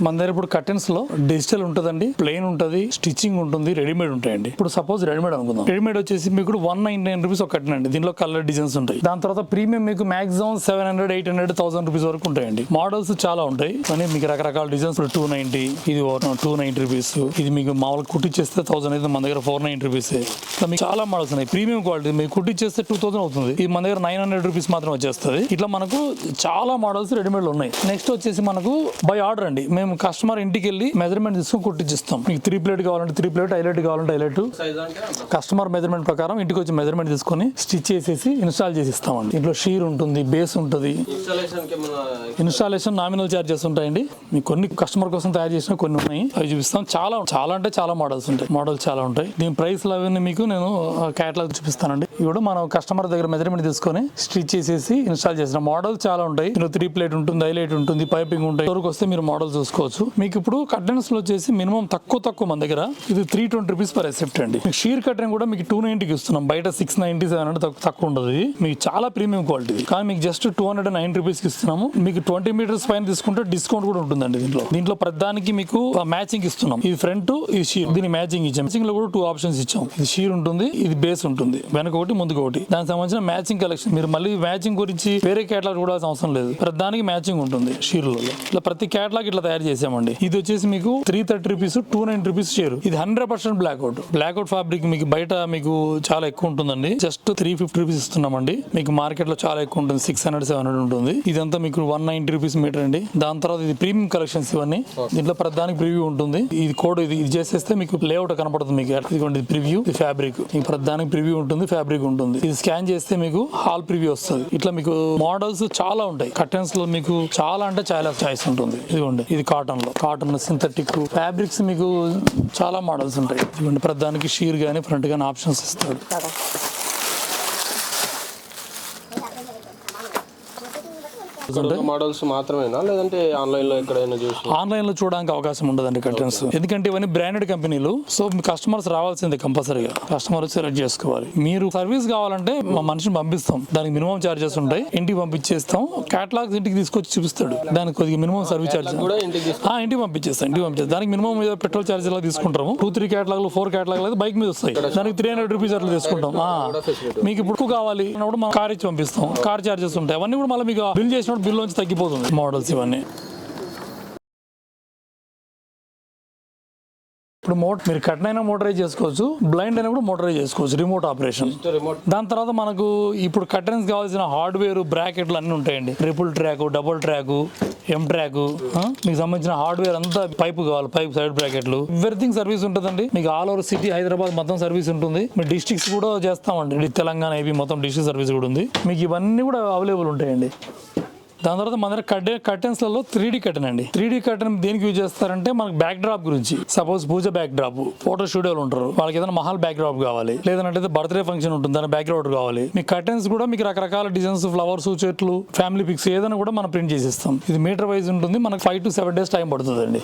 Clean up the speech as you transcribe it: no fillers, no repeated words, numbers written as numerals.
మన దగ్గర ఇప్పుడు కర్టెన్స్ లో డిజిటల్ ఉంటదండి, ప్లెయిన్ ఉంటది, స్టిచ్చింగ్ ఉంటుంది, రెడీమేడ్ ఉంటాయండి. ఇప్పుడు సపోజ్ రెడీమేడ్ అనుకుందాం. రెడీమేడ్ వచ్చేసి మీకు 199 రూపీస్ ఒక కర్టెన్ అండి. దీనిలో కలర్ డిజైన్స్ ఉంటాయి. దాని తర్వాత ప్రీమియం మీకు మాక్సిమం 700, 800, 1000 రూపీస్ వరకు ఉంటాయండి. మోడల్స్ చాలా ఉంటాయి కానీ మీకు రకరకాల డిజైన్స్ 290, ఇది 290 రూపీస్, ఇది మీకు మామూలుగా కుట్టిచ్చేస్తే 1000 అయితే మన దగ్గర 490 రూపీస్. ఇట్లా మీకు చాలా మోడల్స్ ఉన్నాయి. ప్రీమియం క్వాలిటీ మీకు కుట్టిచ్చేస్తే 2000 అవుతుంది. ఇది మన దగ్గర 900 రూపీస్ మాత్రం వచ్చేస్తుంది. ఇట్లా మనకు చాలా మోడల్స్ రెడీమేడ్ ఉన్నాయి. నెక్స్ట్ వచ్చేసి మనకు బై ఆర్డర్ అండి. మేము కస్టమర్ ఇంటికి వెళ్ళి మెజర్మెంట్ తీసుకుని కుట్టిచ్చిస్తాం. మీకు 3 ప్లేట్ కావాలంటే 3 ప్లేట్, హైలైట్ కావాలంటే హైలైట్, కస్టమర్ మెజర్మెంట్ ప్రకారం ఇంటికి వచ్చి మెజర్మెంట్ తీసుకొని స్టిచ్ చేసేసి ఇన్స్టాల్ చేసి ఇస్తామండి. ఇంట్లో షీర్ ఉంటుంది, బేస్ ఉంటుంది. ఇన్స్టాలేషన్ నామినల్ చార్జెస్ ఉంటాయండి. మీకు కొన్ని కస్టమర్ కోసం తయారు చేసిన కొన్ని ఉన్నాయి, అవి చూపిస్తాం. చాలా అంటే చాలా మోడల్స్ ఉంటాయి. మోడల్స్ చాలా ఉంటాయి. దీని ప్రైస్ అవన్నీ మీకు నేను క్యాటలాగ్ చూపిస్తానండి. ఇప్పుడు మనం కస్టమర్ దగ్గర మెజర్మెంట్ తీసుకొని స్టిచ్ చేసేసి ఇన్స్టాల్ చేసిన మోడల్స్ చాలా ఉంటాయి. 3 ప్లేట్ ఉంటుంది, హైలైట్ ఉంటుంది, పైపింగ్ ఉంటాయి. వరకు వస్తే మీరు మోడల్ చూసుకోవచ్చు. మీకు ఇప్పుడు కర్టెన్స్ లో వచ్చేసి మినిమం తక్కువ మన దగ్గర ఇది 320 రూపీస్ పర్ ఎసెప్ట్ అండి. మీకు షీర్ కర్టెన్ కూడా మీకు 290కి ఇస్తున్నాం. బయట 690, 700 తక్కువ ఉండదు. మీకు చాలా ప్రీమియం క్వాలిటీ కానీ మీకు జస్ట్ 209 రూపీస్ కి ఇస్తున్నాము. మీకు 20 మీటర్స్ పైన తీసుకుంటే డిస్కౌంట్ కూడా ఉంటుందండి. దీంట్లో ప్రతిదానికి మీకు మ్యాచింగ్ ఇస్తున్నాం. ఇది ఫ్రంట్, ఇది షీర్. దీని మ్యాచింగ్ ఇచ్చాం. మ్యాచింగ్ లో కూడా 2 ఆప్షన్స్ ఇచ్చాం. ఇది షీర్ ఉంటుంది, ఇది బేస్ ఉంటుంది. వెనక ఒకటి, ముందుకు ఒకటి. దానికి సంబంధించిన మ్యాచింగ్ కలెక్షన్. మీరు మళ్ళీ మ్యాచింగ్ గురించి వేరే కేటలాగ్ చూడాల్సిన అవసరం లేదు. ప్రతిదానికి మ్యాచింగ్ ఉంటుంది షీర్లలో. ఇట్లా ప్రతి కేటలాగ్ ఇట్లా తయారు చేసామండి. ఇది వచ్చేసి మీకు 330 రూపీస్, 290 రూపీస్ షేర్. ఇది 100% బ్లాక్అవుట్ ఫ్యాబ్రిక్. మీకు బయట మీకు చాలా ఎక్కువ ఉంటుందండి. జస్ట్ 350 రూపీస్ ఇస్తున్నామండి. మీకు మార్కెట్ లో చాలా ఎక్కువ ఉంటుంది, 600, 700 ఉంటుంది. ఇదంతా మీకు 190 రూపీస్ మీటర్ అండి. దాని తర్వాత ఇది ప్రీమియం కలెక్షన్స్ ఇవన్నీ. దీంట్లో ప్రతిదానికి ప్రివ్యూ ఉంటుంది. ఇది కోడ్ ఇది చేసేస్తే మీకు లేఅవుట్ కనపడుతుంది. మీకు ఇదిగోండి ప్రివ్యూ, ఇది ఫ్యాబ్రిక్. మీకు ప్రతిదానికి ప్రివ్యూ ఉంటుంది, ఫ్యాబ్రిక్ ఉంటుంది. ఇది స్కాన్ చేస్తే మీకు హాల్ ప్రివ్యూ వస్తుంది. ఇట్లా మీకు మోడల్స్ చాలా ఉంటాయి. కర్టెన్స్ లో మీకు చాలా అంటే చాలా చాయిస్ ఉంటుంది. ఇదిగోండి ఇది కాటన్ సింథటిక్ ఫ్యాబ్రిక్స్ మీకు చాలా మోడల్స్ ఉంటాయి. ఇదిగోండి ప్రతిదానికి షీర్ గానీ ఫ్రంట్ గానీ ఆప్షన్స్ ఇస్తాడు. మోడల్స్ మాత్రమేనా లేదంటే ఆన్లైన్ లో ఎక్కడైనా చూసి? ఆన్లైన్ లో చూడడానికి అవకాశం ఉండదండి కర్టెన్స్. ఎందుకంటే ఇవన్నీ బ్రాండెడ్ కంపెనీలు. సో మీ కస్టమర్స్ రావాల్సిందే కంపల్సరీగా. కస్టమర్ సెలెక్ట్ చేసుకోవాలి. మీరు సర్వీస్ కావాలంటే మా మనిషిని పంపిస్తాం. దానికి మినిమం చార్జెస్ ఉంటాయి. ఇంటికి పంపించేస్తాం. కేటలాగ్స్ ఇంటికి తీసుకొచ్చి చూపిస్తాడు. దానికి కొద్దిగా మినిమం సర్వీస్ చార్జెస్ ఇంటికి పంపించేస్తాం. దానికి మినిమం పెట్రోల్ చార్జెస్ ఎలా తీసుకుంటాము. 2-3 కేటలాగ్లు, 4 కేటలాగ్లు అయితే బైక్ మీద వస్తాయి. దానికి 300 రూపీస్ అట్లా తీసుకుంటాం. మీకు ఇప్పుడు కావాలి అన్నప్పుడు మనం కార్ ఇచ్చి పంపిస్తాం. కార్ చార్జెస్ ఉంటాయి. అవన్నీ కూడా మళ్ళీ మీకు బిల్ చేసిన బిల్ నుంచి తగ్గిపోతుంది. మోడల్స్ ఇవన్నీ ఇప్పుడు మీరు కట్ అయినా మోటరైజ్ చేసుకోవచ్చు, బ్లైండ్ అయినా కూడా మోటరైజ్ చేసుకోవచ్చు. Remote operation. దాని తర్వాత మనకు ఇప్పుడు కర్టెన్స్ కావాల్సిన హార్డ్వేర్, బ్రాకెట్లు అన్ని ఉంటాయండి. ట్రిపుల్ ట్రాక్, డబుల్ ట్రాక్, ఎం ట్రాక్, మీకు సంబంధించిన హార్డ్వేర్ అంతా, పైపు కావాలి, పైప్ సైడ్ బ్రాకెట్లు, ఎవ్రీథింగ్ సర్వీస్ ఉంటుందండి. మీకు ఆల్ ఓవర్ సిటీ, హైదరాబాద్ మొత్తం సర్వీస్ ఉంటుంది. మీ డిస్ట్రిక్ట్స్ కూడా చేస్తామండి. తెలంగాణ, ఏపీ మొత్తం డిస్ట్రిక్ట్ సర్వీస్ కూడా ఉంది. మీకు ఇవన్నీ కూడా అవైలబుల్ ఉంటాయండి. దాని తర్వాత మన దగ్గర కర్టెన్స్ లలో 3D కర్టెన్ అండి. 3D కర్టెన్ దేనికి యూజ్ చేస్తారంటే మనకి బ్యాక్ డ్రాప్ గురించి. సపోజ్ పూజ బ్యాక్ డ్రాప్, ఫోటో స్టూడియోలు ఉంటారు, వాళ్ళకి ఏదైనా మహల్ బ్యాక్ డ్రాప్ కావాలి, లేదంటే బర్త్డే ఫంక్షన్ ఉంటుంది, దాని బ్యాక్ డ్రాప్ కావాలి. మీ కర్టెన్స్ కూడా మీకు రకరకాల డిజైన్స్, ఫ్లవర్స్, చెట్లు, ఫ్యామిలీ పిక్స్ ఏదైనా కూడా మనం ప్రింట్ చేసిస్తాం. ఇది మీటర్ వైజ్ ఉంటుంది. మనకు 5 to 7 days టైం పడుతుందండి.